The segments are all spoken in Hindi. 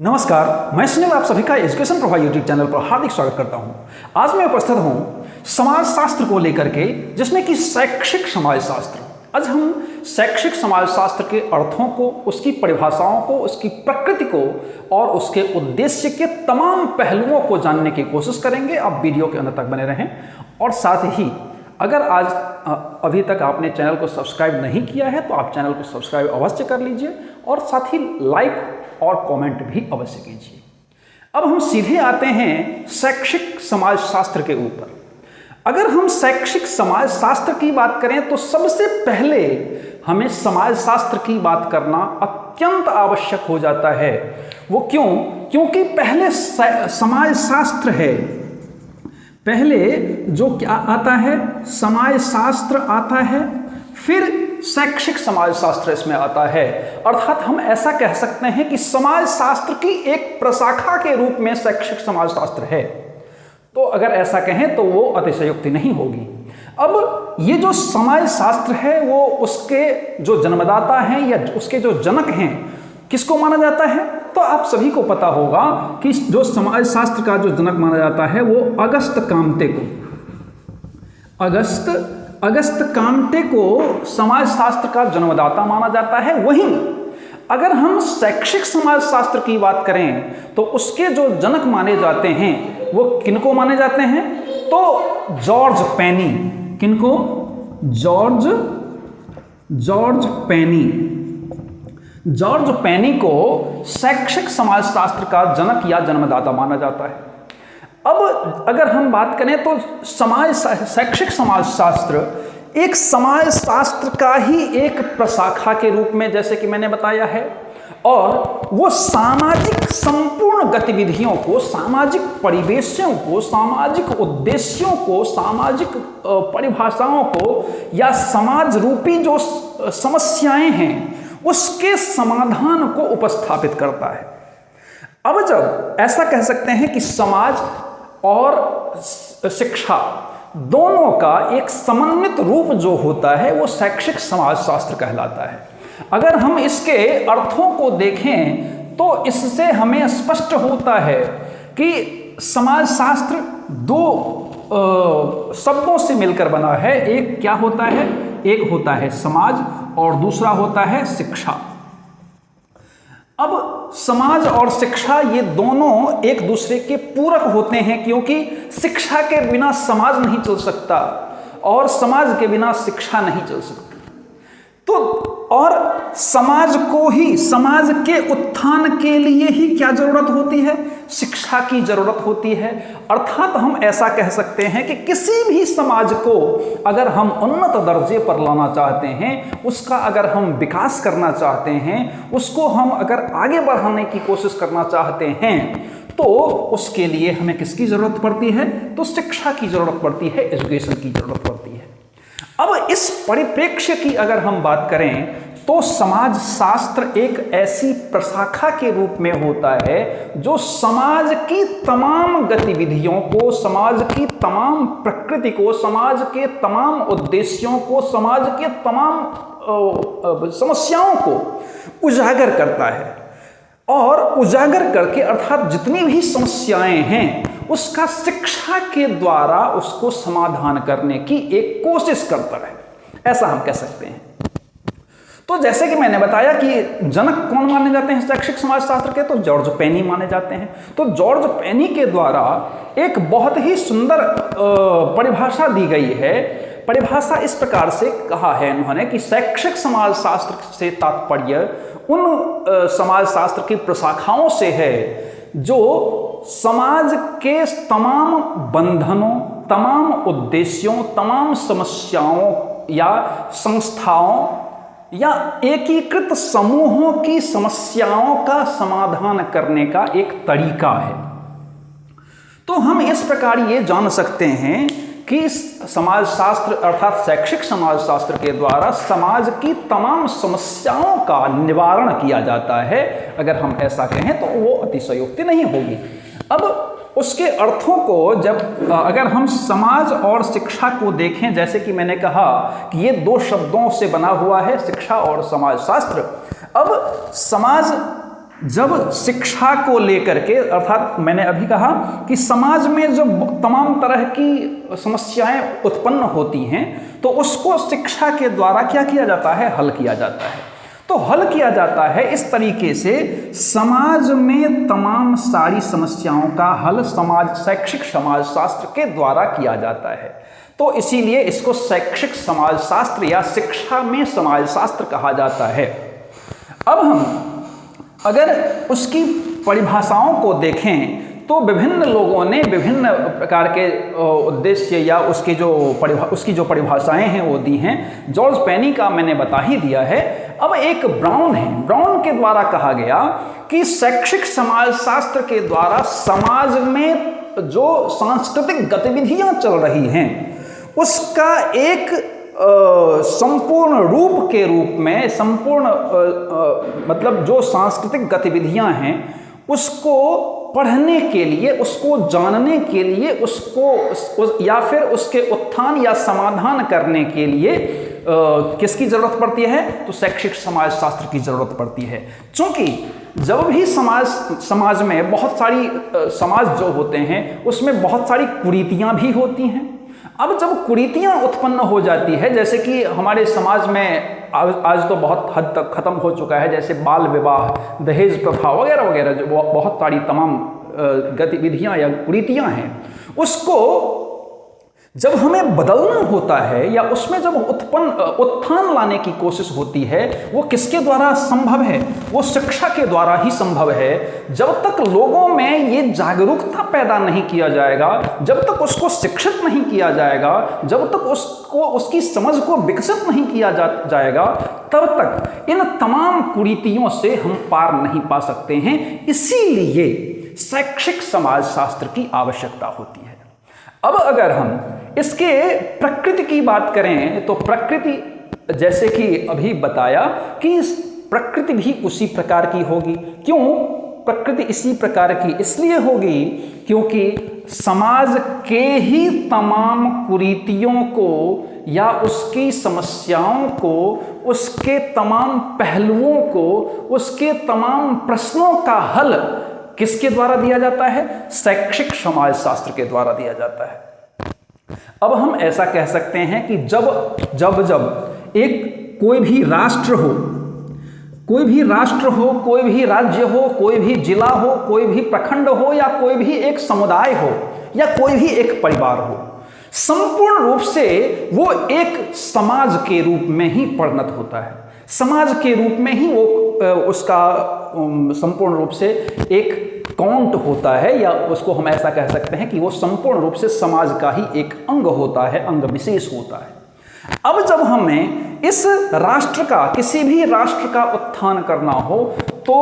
नमस्कार, मैं सुनील आप सभी का एजुकेशन प्रभा यूट्यूब चैनल पर हार्दिक स्वागत करता हूं। आज मैं उपस्थित हूं समाज शास्त्र को लेकर के, जिसमें कि शैक्षिक समाज शास्त्र। आज हम शैक्षिक समाज शास्त्र के अर्थों को, उसकी परिभाषाओं को, उसकी प्रकृति को और उसके उद्देश्य के तमाम पहलुओं को जानने की कोशिश करेंगे। आप वीडियो के अंत तक बने रहें और साथ ही अगर आज अभी तक आपने चैनल को सब्सक्राइब नहीं किया है तो आप चैनल को सब्सक्राइब अवश्य कर लीजिए और साथ ही लाइक और कमेंट भी अवश्य कीजिए। अब हम सीधे आते हैं शैक्षिक समाज शास्त्र के ऊपर। अगर हम शैक्षिक समाज शास्त्र की बात करें तो सबसे पहले हमें समाज शास्त्र की बात करना अत्यंत आवश्यक हो जाता है। वो क्यों? क्योंकि पहले समाज शास्त्र है, पहले जो क्या आता है, समाज शास्त्र आता है, फिर शैक्षिक समाज शास्त्र इसमें आता है। अर्थात हम ऐसा कह सकते हैं कि समाज शास्त्र की एक प्रशाखा के रूप में शैक्षिक समाज शास्त्र है। तो अगर ऐसा कहें तो वो अतिशयोक्ति नहीं होगी। अब ये जो समाज शास्त्र है वो उसके जो जन्मदाता हैं या उसके जो जनक हैं, किसको माना जाता है? तो आप सभी को पता होगा कि जो समाज शास्त्र का जो जनक माना जाता है वो अगस्त कामते को, अगस्त कामते को समाज शास्त्र का जन्मदाता माना जाता है। वहीं अगर हम शैक्षिक समाज शास्त्र की बात करें तो उसके जो जनक माने जाते हैं वो किनको माने जाते हैं? तो जॉर्ज पेनी। किनको? जॉर्ज पेनी को शैक्षिक समाज शास्त्र का जनक या जन्मदाता माना जाता है। अब अगर हम बात करें तो शैक्षिक समाज शास्त्र एक समाज शास्त्र का ही एक प्रशाखा के रूप में, जैसे कि मैंने बताया है, और वो सामाजिक संपूर्ण गतिविधियों को, सामाजिक परिवेशों को, सामाजिक उद्देश्यों को, सामाजिक परिभाषाओं को या समाज रूपी जो समस्याएं हैं उसके समाधान को उपस्थापित करता है। अब जब ऐसा कह सकते हैं कि समाज और शिक्षा दोनों का एक समन्वित रूप जो होता है वो शैक्षिक समाज शास्त्र कहलाता है। अगर हम इसके अर्थों को देखें तो इससे हमें स्पष्ट होता है कि समाज शास्त्र दो शब्दों से मिलकर बना है। एक क्या होता है? एक होता है समाज और दूसरा होता है शिक्षा। अब समाज और शिक्षा ये दोनों एक दूसरे के पूरक होते हैं, क्योंकि शिक्षा के बिना समाज नहीं चल सकता और समाज के बिना शिक्षा नहीं चल सकती। तो और समाज को ही, समाज के उत्थान के लिए ही क्या जरूरत होती है? शिक्षा की जरूरत होती है। अर्थात हम ऐसा कह सकते हैं कि किसी भी समाज को अगर हम उन्नत दर्जे पर लाना चाहते हैं, उसका अगर हम विकास करना चाहते हैं, उसको हम अगर आगे बढ़ाने की कोशिश करना चाहते हैं, तो उसके लिए हमें किसकी जरूरत पड़ती है? तो शिक्षा की जरूरत पड़ती है, एजुकेशन की जरूरत पड़ती है। अब इस परिप्रेक्ष्य की अगर हम बात करें तो समाज शास्त्र एक ऐसी प्रशाखा के रूप में होता है जो समाज की तमाम गतिविधियों को, समाज की तमाम प्रकृति को, समाज के तमाम उद्देश्यों को, समाज के तमाम समस्याओं को उजागर करता है। और उजागर करके अर्थात जितनी भी समस्याएं हैं उसका शिक्षा के द्वारा उसको समाधान करने की एक कोशिश करता है, ऐसा हम कह सकते हैं। तो जैसे कि मैंने बताया कि जनक कौन माने जाते हैं शैक्षिक समाज शास्त्र के? तो जॉर्ज पेनी माने जाते हैं। तो जॉर्ज पेनी के द्वारा एक बहुत ही सुंदर परिभाषा दी गई है। परिभाषा इस प्रकार से कहा है इन्होंने कि शैक्षिक समाज शास्त्र से तात्पर्य उन समाज शास्त्र की प्रशाखाओं से है जो समाज के तमाम बंधनों, तमाम उद्देश्यों, तमाम समस्याओं या संस्थाओं या एकीकृत समूहों की समस्याओं का समाधान करने का एक तरीका है। तो हम इस प्रकार ये जान सकते हैं कि समाज शास्त्र अर्थात शैक्षिक समाज शास्त्र के द्वारा समाज की तमाम समस्याओं का निवारण किया जाता है। अगर हम ऐसा कहें तो वो अतिशयोक्ति नहीं होगी। अब उसके अर्थों को जब अगर हम समाज और शिक्षा को देखें, जैसे कि मैंने कहा कि ये दो शब्दों से बना हुआ है, शिक्षा और समाज शास्त्र। अब समाज जब शिक्षा को लेकर के, अर्थात मैंने अभी कहा कि समाज में जब तमाम तरह की समस्याएं उत्पन्न होती हैं तो उसको शिक्षा के द्वारा क्या किया जाता है, हल किया जाता है। तो हल किया जाता है इस तरीके से, समाज में तमाम सारी समस्याओं का हल शैक्षिक समाजशास्त्र के द्वारा किया जाता है। तो इसीलिए इसको शैक्षिक समाजशास्त्र या शिक्षा में समाजशास्त्र कहा जाता है। अब हम अगर उसकी परिभाषाओं को देखें तो विभिन्न लोगों ने विभिन्न प्रकार के उद्देश्य या उसकी जो परिभाषाएं हैं वो दी हैं। जॉर्ज पेनी का मैंने बता ही दिया है। अब एक ब्राउन है, ब्राउन के द्वारा कहा गया कि शैक्षिक समाजशास्त्र के द्वारा समाज में जो सांस्कृतिक गतिविधियां चल रही हैं उसका एक संपूर्ण रूप के रूप में, संपूर्ण मतलब जो सांस्कृतिक गतिविधियां हैं उसको पढ़ने के लिए, उसको जानने के लिए, उसको या फिर उसके उत्थान या समाधान करने के लिए किसकी जरूरत पड़ती है, तो शैक्षिक समाजशास्त्र की जरूरत पड़ती है। क्योंकि जब भी समाज में बहुत सारी समाज जो होते हैं उसमें बहुत सारी कुरीतियां भी होती हैं। अब जब कुरीतियां उत्पन्न हो जाती है, जैसे कि हमारे समाज में आज तो बहुत हद तक खत्म हो चुका है, जैसे बाल विवाह, दहेज प्रथा वगैरह वगैरह, जो बहुत सारी तमाम गतिविधियां या कुरीतियां हैं, उसको जब हमें बदलना होता है या उसमें जब उत्थान लाने की कोशिश होती है, वो किसके द्वारा संभव है, वो शिक्षा के द्वारा ही संभव है। जब तक लोगों में ये जागरूकता पैदा नहीं किया जाएगा, जब तक उसको शिक्षित नहीं किया जाएगा, जब तक उसकी समझ को विकसित नहीं किया जाएगा, तब तक इन तमाम कुरीतियों से हम पार नहीं पा सकते हैं। इसीलिए शैक्षिक समाजशास्त्र की आवश्यकता होती है। अब अगर हम इसके प्रकृति की बात करें तो प्रकृति, जैसे कि अभी बताया कि प्रकृति भी उसी प्रकार की होगी। क्यों प्रकृति इसी प्रकार की इसलिए होगी क्योंकि समाज के ही तमाम कुरीतियों को या उसकी समस्याओं को, उसके तमाम पहलुओं को, उसके तमाम प्रश्नों का हल किसके द्वारा दिया जाता है, शैक्षिक समाजशास्त्र के द्वारा दिया जाता है। अब हम ऐसा कह सकते हैं कि जब एक कोई भी राष्ट्र हो, कोई भी राज्य हो, कोई भी जिला हो, कोई भी प्रखंड हो या कोई भी एक समुदाय हो या कोई भी एक परिवार हो, संपूर्ण रूप से वो एक समाज के रूप में ही परिणत होता है। समाज के रूप में ही वो उसका संपूर्ण रूप से एक काउंट होता है, या उसको हम ऐसा कह सकते हैं कि वो संपूर्ण रूप से समाज का ही एक अंग होता है, अंग विशेष होता है। अब जब हमें इस राष्ट्र का, किसी भी राष्ट्र का उत्थान करना हो तो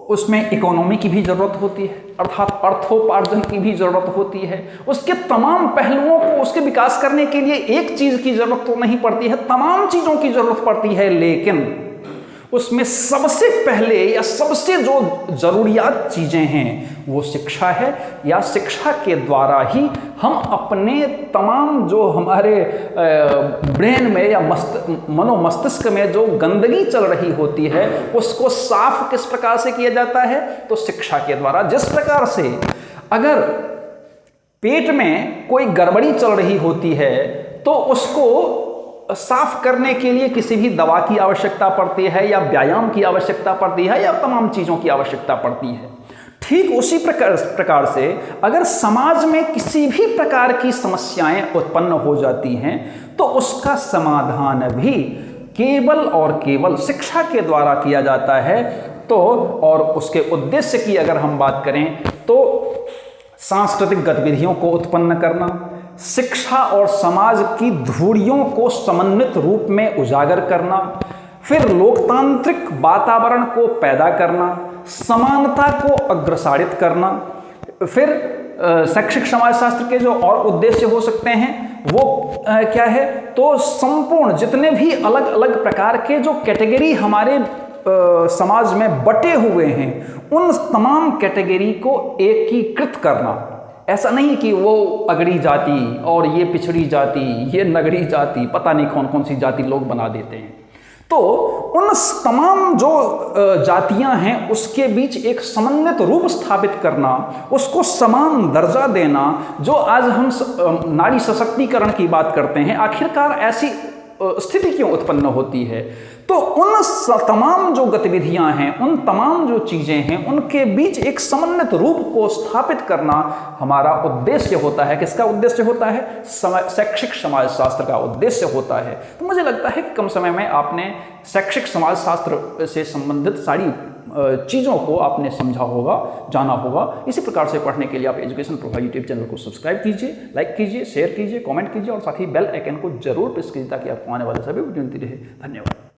उसमें इकोनॉमी की भी जरूरत होती है, अर्थात अर्थोपार्जन की भी जरूरत होती है। उसके तमाम पहलुओं को, उसके विकास करने के लिए एक चीज की जरूरत तो नहीं पड़ती है, तमाम चीजों की जरूरत पड़ती है। लेकिन उसमें सबसे पहले या सबसे जो जरूरियात चीजें हैं वो शिक्षा है, या शिक्षा के द्वारा ही हम अपने तमाम जो हमारे ब्रेन में या मनोमस्तिष्क में जो गंदगी चल रही होती है उसको साफ किस प्रकार से किया जाता है, तो शिक्षा के द्वारा। जिस प्रकार से अगर पेट में कोई गड़बड़ी चल रही होती है तो उसको साफ करने के लिए किसी भी दवा की आवश्यकता पड़ती है, या व्यायाम की आवश्यकता पड़ती है, या तमाम चीज़ों की आवश्यकता पड़ती है। ठीक उसी प्रकार से अगर समाज में किसी भी प्रकार की समस्याएं उत्पन्न हो जाती हैं तो उसका समाधान भी केवल और केवल शिक्षा के द्वारा किया जाता है। तो और उसके उद्देश्य की अगर हम बात करें तो सांस्कृतिक गतिविधियों को उत्पन्न करना, शिक्षा और समाज की धुरियों को समन्वित रूप में उजागर करना, फिर लोकतांत्रिक वातावरण को पैदा करना, समानता को अग्रसारित करना। फिर शैक्षिक समाजशास्त्र के जो और उद्देश्य हो सकते हैं वो क्या है, तो संपूर्ण जितने भी अलग अलग प्रकार के जो कैटेगरी हमारे समाज में बटे हुए हैं उन तमाम कैटेगरी को एकीकृत करना। ऐसा नहीं कि वो अगड़ी जाति और ये पिछड़ी जाति, ये नगड़ी जाति, पता नहीं कौन कौन सी जाति लोग बना देते हैं। तो उन तमाम जो जातियां हैं उसके बीच एक समन्वित रूप स्थापित करना, उसको समान दर्जा देना, जो आज हम नारी सशक्तिकरण की बात करते हैं, आखिरकार ऐसी स्थिति क्यों उत्पन्न होती है? तो उन तमाम जो गतिविधियां हैं, उन तमाम जो चीजें हैं, उनके बीच एक समन्वित रूप को स्थापित करना हमारा उद्देश्य होता है। किसका उद्देश्य होता है? शैक्षिक समाजशास्त्र का उद्देश्य होता है। तो मुझे लगता है कि कम समय में आपने शैक्षिक समाजशास्त्र से संबंधित सारी चीज़ों को आपने समझा होगा, जाना होगा। इसी प्रकार से पढ़ने के लिए आप एजुकेशन प्रोफा यूट्यूब चैनल को सब्सक्राइब कीजिए, लाइक कीजिए, शेयर कीजिए, कमेंट कीजिए और साथ ही बेल आइकन को जरूर प्रेस कीजिए ताकि आपको आने वाले सभी वीडियो मिलती रहे। धन्यवाद।